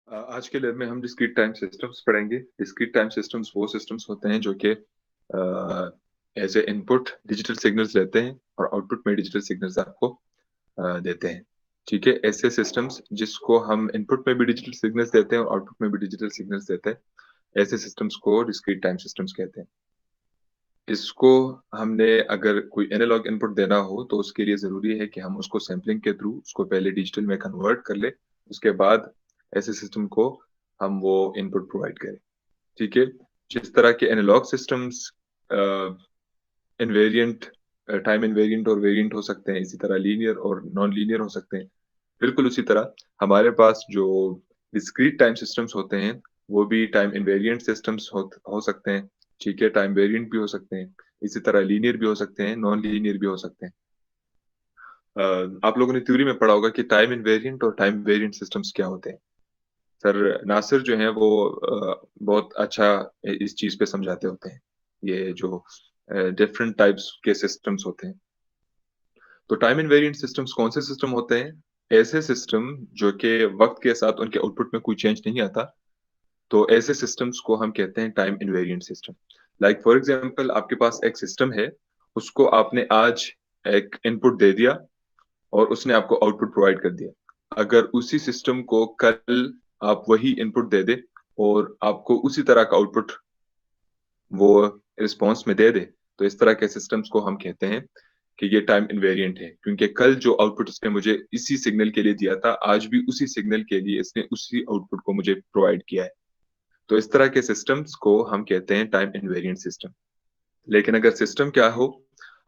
आज के लैब में हम डिस्क्रीट टाइम सिस्टम्स पढ़ेंगे। डिस्क्रीट टाइम सिस्टम्स वो सिस्टम्स होते हैं जो कि as a input digital signals लेते हैं और आउटपुट में डिजिटल सिग्नल्स आपको देते हैं। ठीक है, ऐसे सिस्टम्स जिसको हम इनपुट में भी डिजिटल सिग्नल्स देते हैं और आउटपुट में भी डिजिटल सिग्नल्स देते हैं, ऐसे सिस्टम्स को डिस्क्रीट टाइम सिस्टम्स कहते हैं। इसको हमने अगर कोई एनालॉग इनपुट देना हो तो उसके लिए जरूरी है कि हम उसको सैम्पलिंग के थ्रू उसको पहले डिजिटल में कन्वर्ट कर ले, उसके बाद ऐसे सिस्टम को हम वो इनपुट प्रोवाइड करें। ठीक है, जिस तरह के analogue systems invariant, time invariant और वेरिएंट हो सकते हैं, इसी तरह लीनियर और नॉन लीनियर हो सकते हैं। बिल्कुल उसी तरह हमारे पास जो डिस्क्रीट टाइम सिस्टम्स होते हैं वो भी टाइम इनवेरिएंट सिस्टम्स हो सकते हैं। ठीक है, टाइम वेरिएंट भी हो सकते हैं, इसी तरह लीनियर भी हो सकते हैं, नॉन लीनियर भी हो सकते हैं। आप लोगों ने थ्योरी में पढ़ा होगा कि टाइम इनवेरिएंट और टाइम वेरिएंट सिस्टम्स क्या होते हैं। सर नासिर जो है वो बहुत अच्छा इस चीज पे समझाते होते हैं, ये जो डिफरेंट टाइप्स के सिस्टम्स होते हैं। तो टाइम इनवेरिएंट सिस्टम्स कौन से सिस्टम होते हैं? ऐसे सिस्टम जो कि वक्त के साथ उनके आउटपुट में कोई चेंज नहीं आता, तो ऐसे सिस्टम्स को हम कहते हैं time invariant system. Like for example, आपके पास एक सिस्टम है, उसको आपने आज एक इनपुट दे दिया और उसने आपको आउटपुट प्रोवाइड कर दिया। अगर उसी सिस्टम को कल आप वही इनपुट दे दे और आपको उसी तरह का आउटपुट वो रिस्पॉन्स में दे दे, तो इस तरह के सिस्टम्स को हम कहते हैं कि ये टाइम इनवेरिएंट है, क्योंकि कल जो आउटपुट इसने मुझे इसी सिग्नल के लिए दिया था, आज भी उसी सिग्नल के लिए इसने उसी आउटपुट को मुझे प्रोवाइड किया है। तो इस तरह के सिस्टम्स को हम कहते हैं टाइम इनवेरिएंट सिस्टम। लेकिन अगर सिस्टम क्या हो,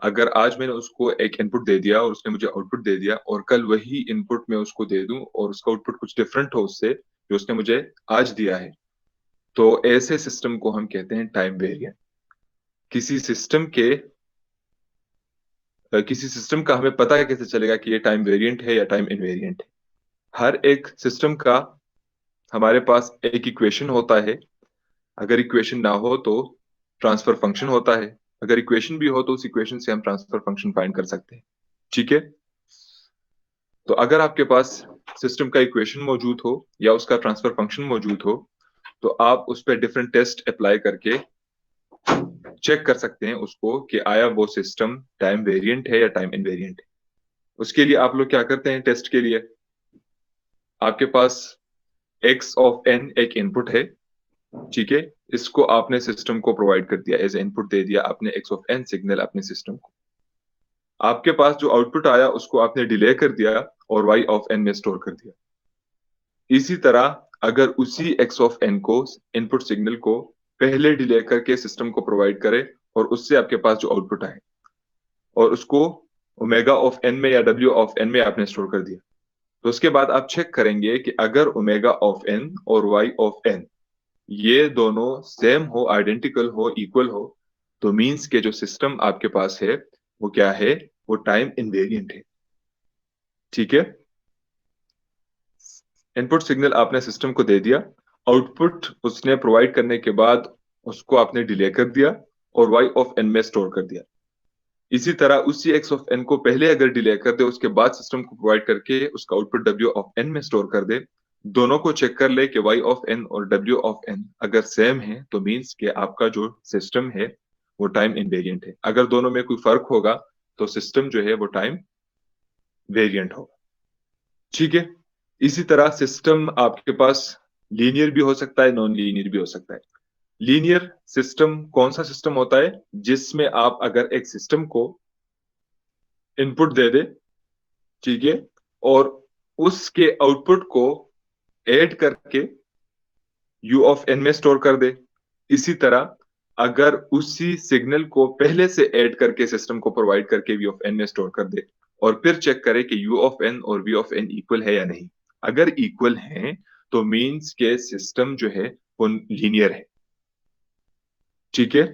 अगर आज मैंने उसको एक इनपुट दे दिया और उसने मुझे आउटपुट दे दिया और कल वही इनपुट मैं उसको दे दूं और उसका आउटपुट कुछ डिफरेंट हो उससे जो उसने मुझे आज दिया है, तो ऐसे सिस्टम को हम कहते हैं टाइम वेरिएंट। किसी सिस्टम के किसी सिस्टम का हमें पता कैसे चलेगा कि ये टाइम वेरिएंट है या टाइम इनवेरिएंट है? हर एक सिस्टम का हमारे पास एक इक्वेशन होता है। अगर इक्वेशन ना हो तो ट्रांसफर फंक्शन होता है। अगर इक्वेशन भी हो तो उस इक्वेशन से हम ट्रांसफर फंक्शन फाइंड कर सकते हैं। ठीक है, तो अगर आपके पास सिस्टम का इक्वेशन मौजूद हो या उसका ट्रांसफर फंक्शन मौजूद हो, तो आप उस पर डिफरेंट टेस्ट अप्लाई करके चेक कर सकते हैं उसको कि आया वो सिस्टम टाइम वेरिएंट है या टाइम इनवेरिएंट है। उसके लिए आप लोग क्या करते हैं? टेस्ट के लिए आपके पास x ऑफ n एक इनपुट है। ठीक है, इसको आपने सिस्टम को प्रोवाइड कर दिया, एज इनपुट दे दिया आपने x ऑफ n सिग्नल अपने सिस्टम को। आपके पास जो आउटपुट आया उसको आपने डिले कर दिया और y ऑफ n में स्टोर कर दिया। इसी तरह अगर उसी x ऑफ n को, इनपुट सिग्नल को पहले डिले करके सिस्टम को प्रोवाइड करे और उससे आपके पास जो आउटपुट आए और उसको ओमेगा ऑफ n में या w ऑफ n में आपने स्टोर कर दिया, तो उसके बाद आप चेक करेंगे कि अगर ओमेगा ऑफ n और y ऑफ n ये दोनों सेम हो, आइडेंटिकल हो, इक्वल हो, तो मींस के जो सिस्टम आपके पास है वो क्या है? वो टाइम इनवेरिएंट है। ठीक है, इनपुट सिग्नल आपने सिस्टम को दे दिया, आउटपुट उसने प्रोवाइड करने के बाद उसको आपने डिले कर दिया और y ऑफ n में स्टोर कर दिया। इसी तरह उसी x ऑफ n को पहले अगर डिले कर दे, उसके बाद सिस्टम को प्रोवाइड करके उसका आउटपुट w ऑफ n में स्टोर कर दे, दोनों को चेक कर ले कि y ऑफ n और w ऑफ n अगर सेम है, तो मींस कि आपका जो सिस्टम है वो टाइम इनवेरिएंट है। अगर दोनों में कोई फर्क होगा तो सिस्टम जो है वो टाइम वेरिएंट होगा। ठीक है, इसी तरह सिस्टम आपके पास लीनियर भी हो सकता है, नॉन लीनियर भी हो सकता है। लीनियर सिस्टम कौन सा सिस्टम होता है? जिसमें आप अगर एक सिस्टम को इनपुट दे दे, ठीक है, और उसके आउटपुट को ऐड करके u ऑफ n में स्टोर कर दे। इसी तरह अगर उसी सिग्नल को पहले से ऐड करके सिस्टम को प्रोवाइड करके v ऑफ n में स्टोर कर दे और फिर चेक करे कि u ऑफ n और v ऑफ n इक्वल है या नहीं। अगर इक्वल है तो मींस के सिस्टम जो है वो लीनियर है। ठीक है,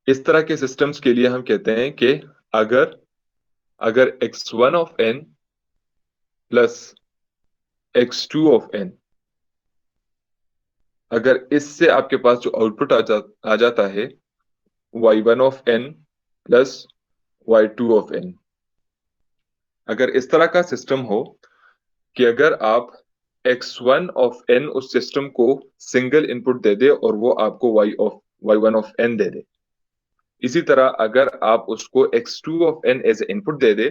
इस तरह के सिस्टम्स के लिए हम कहते हैं कि अगर अगर x1 of n plus x2 of n, अगर इससे आपके पास जो आउटपुट आ जाता है y1 of n plus y2 of n, अगर इस तरह का सिस्टम हो कि अगर आप x1 ऑफ n उस सिस्टम को सिंगल इनपुट दे दे और वो आपको y1 ऑफ n दे दे, इसी तरह अगर आप उसको x2 of n as a input दे दे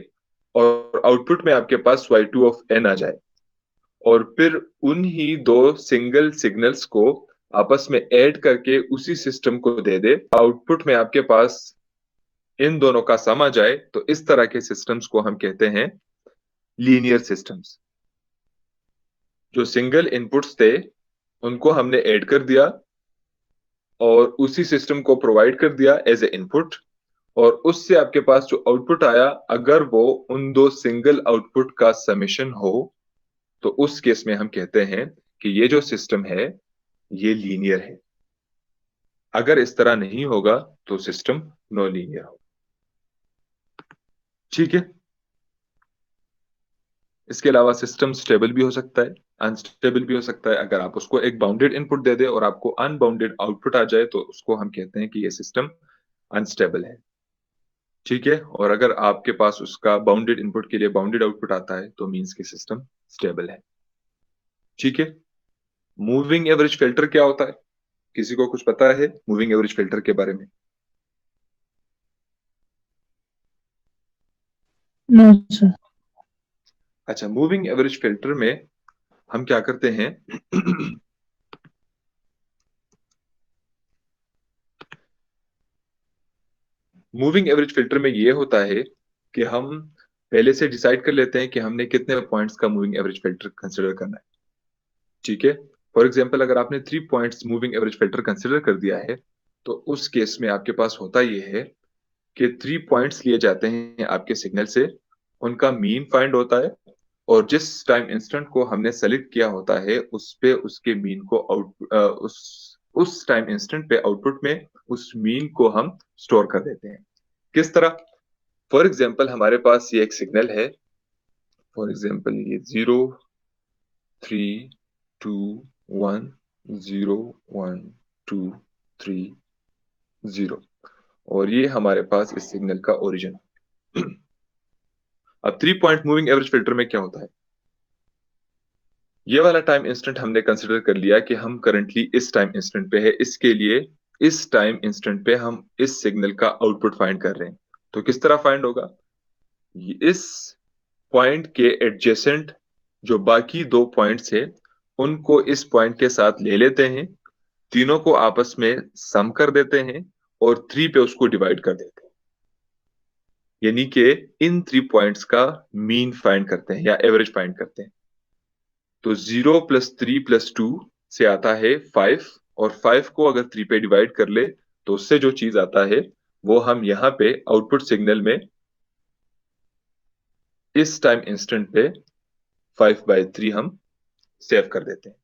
और आउटपुट में आपके पास y2 ऑफ n आ जाए, और फिर उन्हीं दो सिंगल सिग्नल्स को आपस में ऐड करके उसी सिस्टम को दे दे, आउटपुट में आपके पास इन दोनों का सम आ जाए, तो इस तरह के सिस्टम्स को हम कहते हैं लीनियर सिस्टम्स। जो सिंगल इनपुट्स थे उनको हमने ऐड कर दिया और उसी सिस्टम को प्रोवाइड कर दिया एज ए इनपुट, और उससे आपके पास जो आउटपुट आया, अगर वो उन दो सिंगल आउटपुट का समेशन हो, तो उस केस में हम कहते हैं कि ये जो सिस्टम है ये लीनियर है। अगर इस तरह नहीं होगा तो सिस्टम नो लीनियर होगा। ठीक है। इसके अलावा सिस्टम स्टेबल भी हो सकता है, अनस्टेबल भी हो सकता है। अगर आप उसको एक बाउंडेड इनपुट दे दे और आपको अनबाउंडेड आउटपुट आ जाए, तो उसको हम कहते हैं कि ये सिस्टम अनस्टेबल है। ठीक है। और अगर आपके पास उसका बाउंडेड इनपुट के लिए बाउंडेड आउटपुट आता है, तो मीन्स कि सिस्टम स्टेबल है। ठीक है। मूविंग एवरेज फिल्टर क्या होता है? किसी को कुछ पता है मूविंग एवरेज फिल्टर के बारे में? No sir. अच्छा, मूविंग एवरेज फिल्टर में हम क्या करते हैं मूविंग एवरेज फिल्टर में ये होता है कि हम पहले से डिसाइड कर लेते हैं कि हमने कितने पॉइंट्स का मूविंग एवरेज फिल्टर कंसिडर करना है। ठीक है। फॉर एग्जांपल, अगर आपने 3 points moving average filter consider कर दिया है, तो उस केस में आपके पास होता ये है कि 3 पॉइंट्स लिए जाते हैं आपके सिग्नल से, उनका मीन फाइंड होता है, और जिस टाइम इंस्टेंट को हमने सेलेक्ट किया होता है उस पे उसके मीन को उस टाइम इंस्टेंट पे आउटपुट में उस मीन को हम स्टोर कर देते हैं। किस तरह? फॉर एग्जाम्पल, हमारे पास ये एक सिग्नल है। फॉर एग्जाम्पल, ये 0 3 2 1, 0 1 2 3 0, और ये हमारे पास इस सिग्नल का ओरिजिन। अब 3 पॉइंट मूविंग एवरेज फिल्टर में क्या होता है? ये वाला टाइम इंस्टेंट हमने कंसिडर कर लिया कि हम करंटली इस टाइम इंस्टेंट पे है, इसके लिए इस टाइम इंस्टेंट पे हम इस सिग्नल का आउटपुट फाइंड कर रहे हैं। तो किस तरह फाइंड होगा? इस पॉइंट के एडजेसेंट जो बाकी 2 पॉइंट्स है, उनको इस पॉइंट के साथ ले लेते हैं, तीनों को आपस में सम कर देते हैं और 3 पे उसको डिवाइड कर देते हैं। यानी कि इन 3 पॉइंट्स का मीन फाइंड करते हैं या एवरेज फाइंड करते हैं। तो 0 + 3 + 2 से आता है 5, और 5 को अगर 3 पे डिवाइड कर ले, तो उससे जो चीज आता है वो हम यहाँ पे आउटपुट सिग्नल में इस टाइम इंस्टेंट पे 5/3 हम सेव कर देते हैं।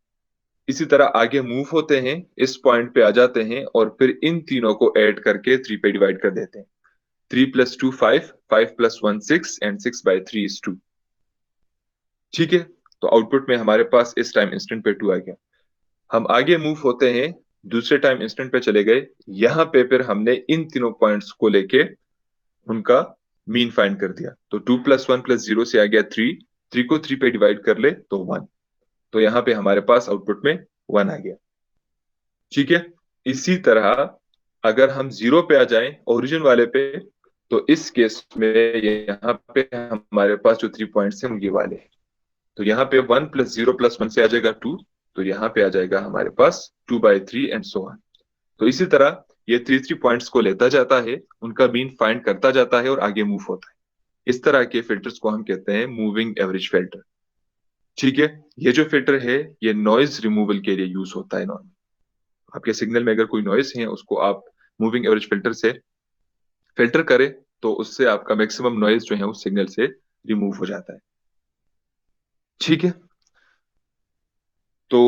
इसी तरह आगे मूव होते हैं, इस पॉइंट पे आ जाते हैं और फिर इन तीनों को ऐड करके 3 पे डिवाइड कर देते हैं। 3 + 2 5, 5 + 1 6, एंड 6/3 is 2। ठीक है। तो आउटपुट में हमारे पास इस टाइम इंस्टेंट पे 2 आ गया। हम आगे मूव होते हैं, दूसरे टाइम इंस्टेंट पे चले गए। यहाँ पे फिर हमने इन तीनों पॉइंट्स को लेके उनका मीन फाइंड कर दिया। तो 2 + 1 + 0 से आ गया 3, 3 को 3 पे डिवाइड कर ले तो 1। तो यहाँ पे हमारे पास आउटपुट में 1 आ गया। ठीक है। इसी तरह अगर हम 0 पे आ जाएं ओरिजिन वाले पे, तो इस केस में यहाँ पे हमारे पास जो 3 पॉइंट्स हैं वो ये वाले हैं। तो यहाँ पे 1 + 0 + 1 से आ जाएगा 2, तो यहाँ पे आ जाएगा हमारे पास 2/3 एंड सो ऑन। तो इसी तरह ये 3 पॉइंट्स को लेता जाता है, उनका मीन फाइंड करता जाता है और आगे मूव होता है। इस तरह के फिल्टर्स को हम कहते हैं मूविंग एवरेज फिल्टर। ठीक है। ये जो फिल्टर है ये नॉइज रिमूवल के लिए यूज होता है। नॉर्मल आपके सिग्नल में अगर कोई नॉइज है, उसको आप मूविंग एवरेज फिल्टर से फिल्टर करें, तो उससे आपका मैक्सिमम नॉइज जो है उस सिग्नल से रिमूव हो जाता है। ठीक है। तो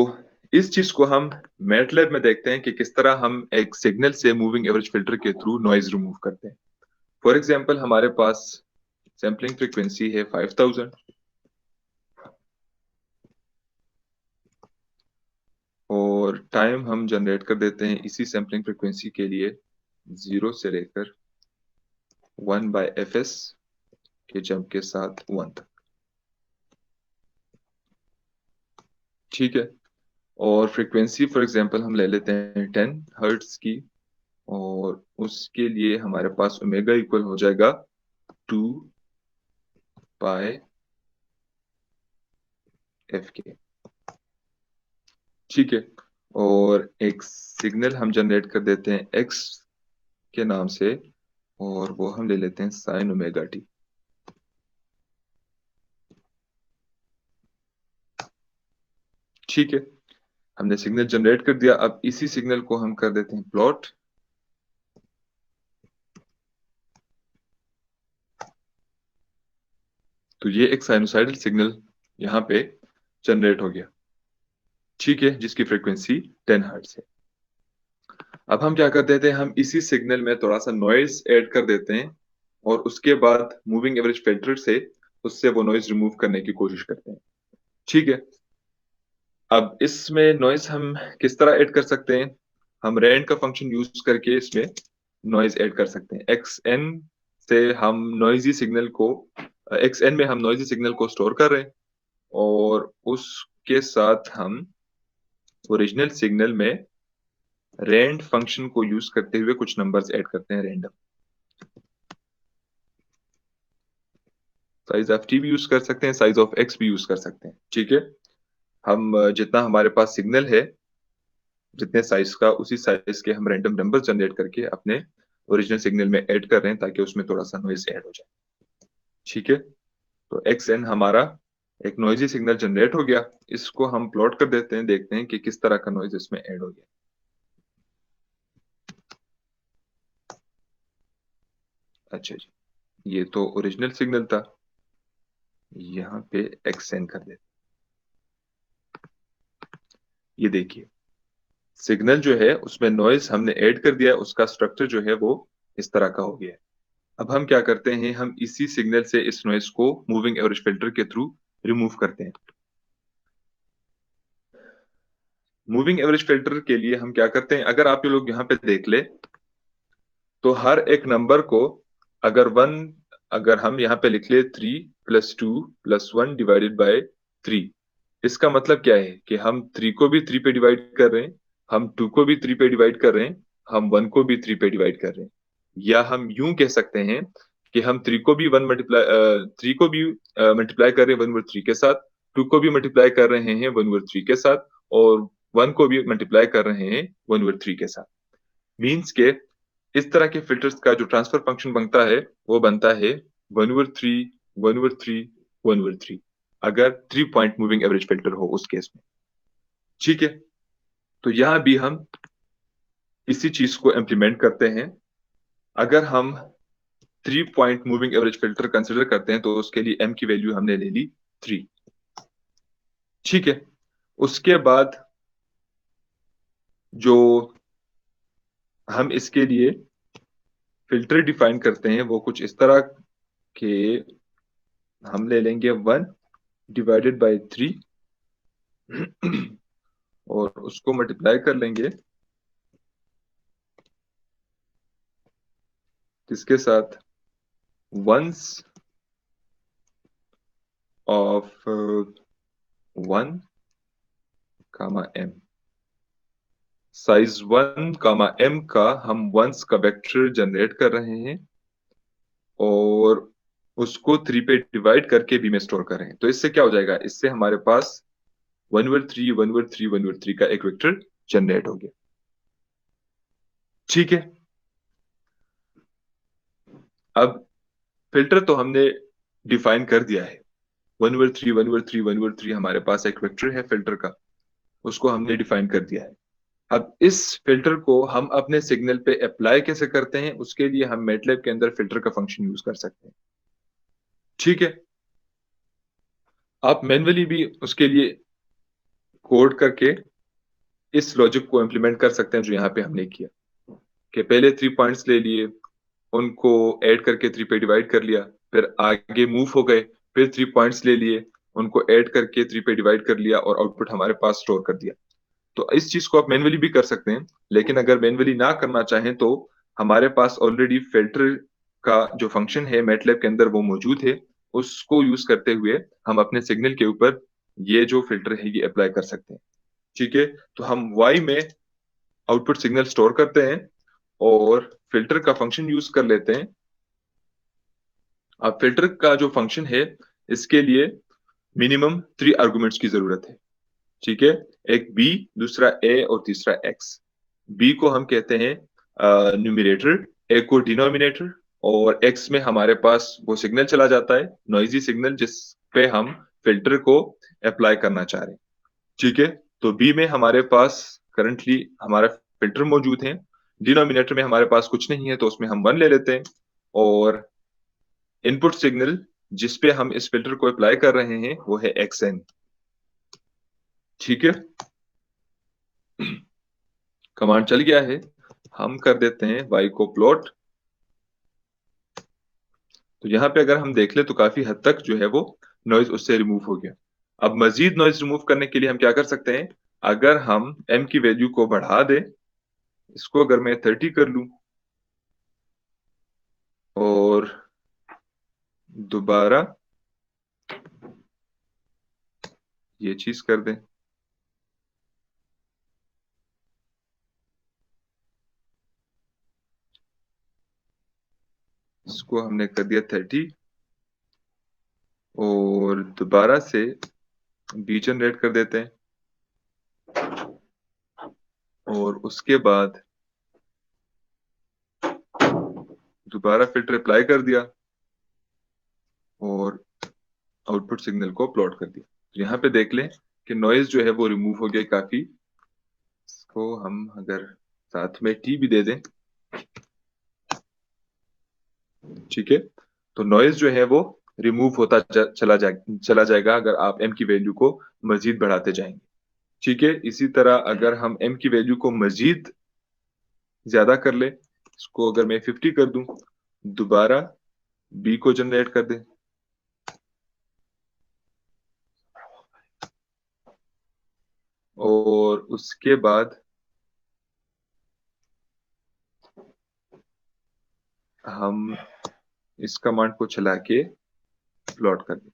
इस चीज को हम मैटलैब में देखते हैं कि किस तरह हम एक सिग्नल से मूविंग एवरेज फिल्टर के थ्रू नॉइज रिमूव करते हैं। फॉर एग्जांपल, हमारे पास सैम्पलिंग फ्रीक्वेंसी है 5000, और टाइम हम जनरेट कर देते हैं इसी सैम्पलिंग फ्रीक्वेंसी के लिए 0 से लेकर 1/fs के जंप के साथ 1 तक। ठीक है। और फ्रीक्वेंसी फॉर एग्जांपल हम ले लेते हैं 10 हर्ट्ज की, और उसके लिए हमारे पास ओमेगा इक्वल हो जाएगा 2π f के। ठीक है। और एक सिग्नल हम जनरेट कर देते हैं x के नाम से, और वो हम ले लेते हैं साइन ओमेगा टी। ठीक है, हमने सिग्नल जनरेट कर दिया। अब इसी सिग्नल को हम कर देते हैं प्लॉट। तो ये एक साइनोसाइडल सिग्नल यहाँ पे जनरेट हो गया। ठीक है, जिसकी फ्रीक्वेंसी 10 हर्ट्ज है। अब हम क्या कर देते हैं, हम इसी सिग्नल में थोड़ा सा नॉइज ऐड कर देते हैं, और उसके बाद मूविंग एवरेज फिल्टर से उससे वो नॉइज रिमूव करने की कोशिश करते हैं। ठीक है। अब इसमें नॉइज हम किस तरह ऐड कर सकते हैं, हम रैंड का फंक्शन यूज करके इसमें नॉइज ऐड कर सकते हैं। एक्स एन से हम नॉइजी सिग्नल को, एक्स एन में हम नॉइजी सिग्नल को स्टोर कर रहे हैं, और उसके साथ हम ओरिजिनल सिग्नल में रैंड फंक्शन को यूज करते हुए कुछ नंबर्स ऐड करते हैं रैंडम। साइज ऑफ टी भी यूज कर सकते हैं, साइज ऑफ एक्स भी यूज कर सकते हैं। ठीक है। हम जितना हमारे पास सिग्नल है, जितने साइज का, उसी साइज के हम रैंडम नंबर जनरेट करके अपने ओरिजिनल सिग्नल में ऐड कर रहे हैं, ताकि उसमें थोड़ा सा नॉइज ऐड हो जाए। ठीक है। तो एक्स एन हमारा एक नॉइजी सिग्नल जनरेट हो गया। इसको हम प्लॉट कर देते हैं, देखते हैं कि किस तरह का नॉइज इसमें ऐड हो गया। अच्छा जी, ये तो ओरिजिनल सिग्नल था, यहाँ पे एक्स एन कर देते। ये देखिए, सिग्नल जो है उसमें नॉइज हमने ऐड कर दिया, उसका स्ट्रक्चर जो है वो इस तरह का हो गया है। अब हम क्या करते हैं, हम इसी सिग्नल से इस नॉइज को मूविंग एवरेज फिल्टर के थ्रू रिमूव करते हैं। मूविंग एवरेज फिल्टर के लिए हम क्या करते हैं, अगर आप ये लोग यहाँ पे देख ले, तो हर एक नंबर को अगर वन, अगर हम यहाँ पे लिख ले 3 + 2 + 1 / 3, इसका मतलब क्या है कि हम 3 को भी 3 पे डिवाइड कर रहे हैं, हम 2 को भी 3 पे डिवाइड कर रहे हैं, हम 1 को भी 3 पे डिवाइड कर रहे हैं। या हम यूं कह सकते हैं कि हम 3 को भी 3 को भी मल्टीप्लाई कर रहे हैं 1/3 के साथ, 2 को भी मल्टीप्लाई कर रहे हैं 1/3 के साथ, और 1 को भी मल्टीप्लाई कर रहे हैं 1/3 के साथ। मीन्स के इस तरह के फिल्टर्स का जो ट्रांसफर फंक्शन बनता है, वो बनता है 1/3 1/3 1/3, अगर 3 पॉइंट मूविंग एवरेज फिल्टर हो उस केस में। ठीक है। तो यहां भी हम इसी चीज को इम्प्लीमेंट करते हैं। अगर हम 3 point moving average filter consider करते हैं, तो उसके लिए m की वैल्यू हमने ले ली 3। ठीक है। उसके बाद जो हम इसके लिए फिल्टर डिफाइन करते हैं, वो कुछ इस तरह के, हम ले लेंगे 1/3 और उसको मल्टीप्लाई कर लेंगे किसके साथ, once of 1, m। Size 1, m का हम वंस का वेक्टर जनरेट कर रहे हैं, और उसको 3 पे डिवाइड करके b में स्टोर कर रहे हैं। तो इससे क्या हो जाएगा, इससे हमारे पास 1/3 1/3 1/3 का एक वेक्टर जनरेट हो गया। ठीक है। अब फिल्टर तो हमने डिफाइन कर दिया है, 1/3 1/3 1/3 हमारे पास एक वेक्टर है फिल्टर का, उसको हमने डिफाइन कर दिया है। अब इस फिल्टर को हम अपने सिग्नल पे अप्लाई कैसे करते हैं, उसके लिए हम मैटलैब के अंदर फिल्टर का फंक्शन यूज कर सकते हैं। ठीक है। आप मैन्युअली भी उसके लिए कोड करके इस लॉजिक को इम्प्लीमेंट कर सकते हैं, जो यहाँ पे हमने किया कि पहले 3 पॉइंट्स ले लिए, उनको ऐड करके 3 पे डिवाइड कर लिया, फिर आगे मूव हो गए, फिर 3 पॉइंट्स ले लिए, उनको ऐड करके 3 पे डिवाइड कर लिया, और आउटपुट हमारे पास स्टोर कर दिया। तो इस चीज को आप मैन्युअली भी कर सकते हैं, लेकिन अगर मैन्युअली ना करना चाहें, तो हमारे पास ऑलरेडी फिल्टर का जो फंक्शन है मैटलैब के अंदर वो मौजूद है, उसको यूज करते हुए हम अपने सिग्नल के ऊपर ये जो फिल्टर है ये अप्लाई कर सकते हैं। ठीक है, तो हम y में आउटपुट सिग्नल स्टोर करते हैं और फिल्टर का फंक्शन यूज कर लेते हैं। अब फिल्टर का जो फंक्शन है इसके लिए मिनिमम 3 आर्गुमेंट्स की जरूरत है। ठीक है, एक b, दूसरा a और तीसरा x। b को हम कहते हैं न्यूमिनेटर, a को डिनोमिनेटर, और x में हमारे पास वो सिग्नल चला जाता है, नॉइजी सिग्नल, जिस पे हम फिल्टर को अप्लाई करना चाह रहे हैं। ठीक है, तो b में हमारे पास करंटली हमारा फिल्टर मौजूद है, डिनोमिनेटर में हमारे पास कुछ नहीं है तो उसमें हम 1 ले लेते हैं, और इनपुट सिग्नल जिस पे हम इस फिल्टर को अप्लाई कर रहे हैं वो है xn। ठीक है, कमांड चल गया है, हम कर देते हैं y को प्लॉट। तो यहाँ पे अगर हम देख ले तो काफी हद तक जो है वो नॉइज उससे रिमूव हो गया। अब मजीद नॉइज रिमूव करने के लिए हम क्या कर सकते हैं, अगर हम m की वैल्यू को बढ़ा दें, इसको अगर मैं 30 कर लूं और दोबारा ये चीज कर दें, इसको हमने कर दिया 30, और दोबारा से b जनरेट कर देते हैं, और उसके बाद दोबारा फिल्टर अप्लाई कर दिया और आउटपुट सिग्नल को प्लॉट कर दिया। तो यहाँ पे देख लें कि नॉइज जो है वो रिमूव हो गया काफी। इसको हम अगर साथ में टी भी दे दें, ठीक है, तो नॉइज जो है वो रिमूव होता चला जाएगा अगर आप m की वैल्यू को मजीद बढ़ाते जाएंगे। ठीक है, इसी तरह अगर हम m की वैल्यू को मजीद ज्यादा कर ले, इसको अगर मैं 50 कर दूं, दोबारा b को जनरेट कर दें, और उसके बाद हम इस कमांड को चला के प्लॉट कर दें।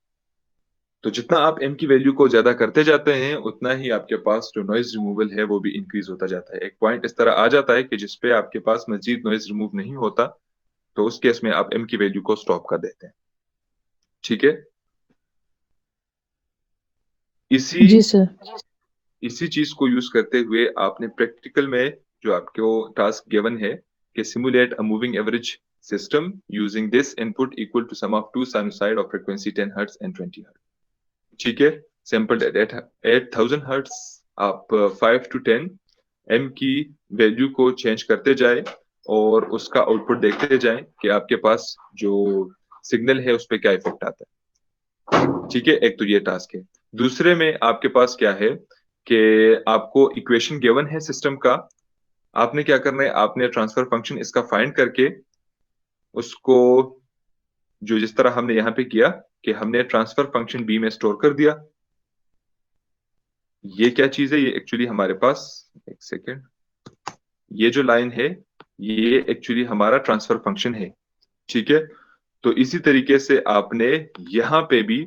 तो जितना आप m की वैल्यू को ज्यादा करते जाते हैं उतना ही आपके पास जो नॉइज रिमूवल है वो भी इंक्रीज होता जाता है। एक पॉइंट इस तरह आ जाता है कि जिसपे आपके पास मजीद नॉइज रिमूव नहीं होता, तो उस केस में आप m की वैल्यू को स्टॉप कर देते हैं। ठीक है, इसी जी सर। इसी चीज को यूज करते हुए आपने प्रैक्टिकल में जो आपको टास्क गिवन है कि simulate a moving average system using this input equal to sum of two sinusoid of frequency 10 hertz and 20 hertz. ठीक है, सैंपल एट 8000 हर्ट्ज, आप 5 to 10 m की वैल्यू को चेंज करते जाए और उसका आउटपुट देखते जाएं कि आपके पास जो सिग्नल है उस पर क्या इफेक्ट आता है। ठीक है, एक तो ये टास्क है। दूसरे में आपके पास क्या है कि आपको इक्वेशन गिवन है सिस्टम का, आपने क्या करना है, आपने ट्रांसफर फंक्शन इसका फाइंड करके उसको, जो जिस तरह हमने यहाँ पे किया कि हमने ट्रांसफर फंक्शन बी में स्टोर कर दिया। ये क्या चीज है, ये एक्चुअली हमारे पास, एक सेकेंड, ये जो लाइन है ये एक्चुअली हमारा ट्रांसफर फंक्शन है। ठीक है, तो इसी तरीके से आपने यहाँ पे भी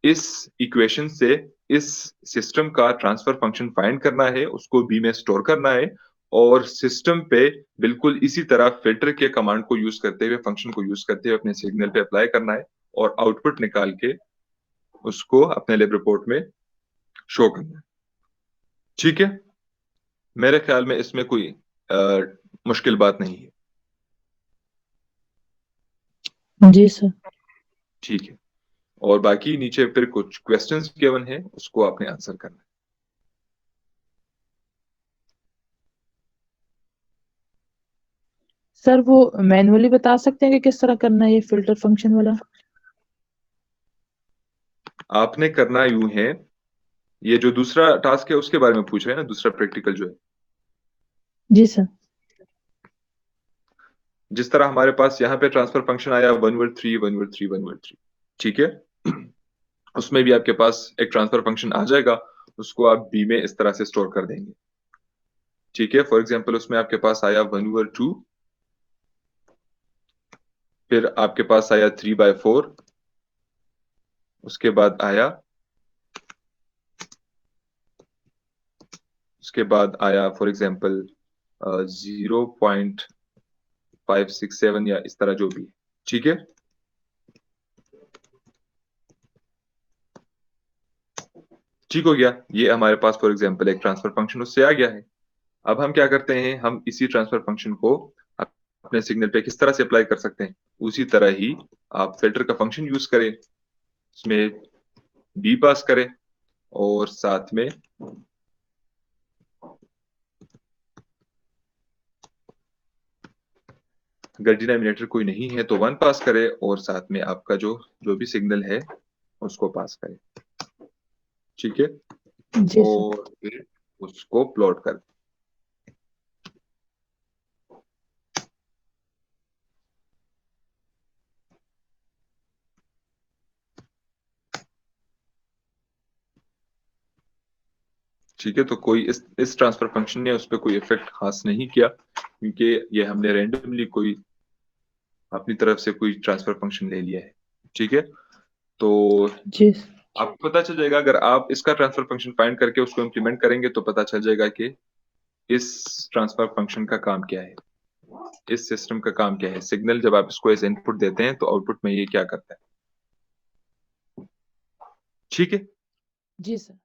इस इक्वेशन से इस सिस्टम का ट्रांसफर फंक्शन फाइंड करना है, उसको बी में स्टोर करना है, और सिस्टम पे बिल्कुल इसी तरह फिल्टर के कमांड को यूज करते हुए, फंक्शन को यूज करते हुए अपने सिग्नल पे अप्लाई करना है, और आउटपुट निकाल के उसको अपने लैब रिपोर्ट में शो करना है। ठीक है, मेरे ख्याल में इसमें कोई मुश्किल बात नहीं है। जी सर। ठीक है, और बाकी नीचे फिर कुछ क्वेश्चंस गिवन है, उसको आपने आंसर करना है। सर वो मैनुअली बता सकते हैं कि किस तरह करना है ये फिल्टर फंक्शन वाला? आपने करना यूं है, ये जो दूसरा टास्क है उसके बारे में पूछ रहे हैं ना, दूसरा प्रैक्टिकल जो है, जी सर। जिस तरह हमारे पास यहाँ पे ट्रांसफर फंक्शन आया 1/3 1/3 1/3, ठीक है, उसमें भी आपके पास एक ट्रांसफर फंक्शन आ जाएगा, उसको आप बी में इस तरह से स्टोर कर देंगे। ठीक है, फॉर एग्जाम्पल उसमें आपके पास आया 1/2, फिर आपके पास आया 3/4, उसके बाद आया उसके बाद आया फॉर एग्जाम्पल 0.567 या इस तरह जो भी, ठीक है। ठीक हो गया, ये हमारे पास फॉर एग्जाम्पल एक ट्रांसफर फंक्शन उससे आ गया है। अब हम क्या करते हैं, हम इसी ट्रांसफर फंक्शन को अपने सिग्नल पे किस तरह से अप्लाई कर सकते हैं, उसी तरह ही आप फिल्टर का फंक्शन यूज करें, उसमें बी पास करें और साथ में अगर डिनोमिनेटर कोई नहीं है तो 1 पास करे और साथ में आपका जो जो भी सिग्नल है उसको पास करे, ठीक है। जी सर। और फिर उसको प्लॉट कर, ठीक है। तो कोई इस ट्रांसफर फंक्शन ने उस पर कोई इफेक्ट खास नहीं किया, क्योंकि ये हमने रैंडमली कोई अपनी तरफ से कोई ट्रांसफर फंक्शन ले लिया है, ठीक है। तो जी आपको पता चल जाएगा, अगर आप इसका ट्रांसफर फंक्शन फाइंड करके उसको इम्प्लीमेंट करेंगे तो पता चल जाएगा कि इस ट्रांसफर फंक्शन का काम क्या है, इस सिस्टम का काम क्या है। सिग्नल जब आप इसको एज इनपुट देते हैं तो आउटपुट में ये क्या करता है, ठीक है। जी सर।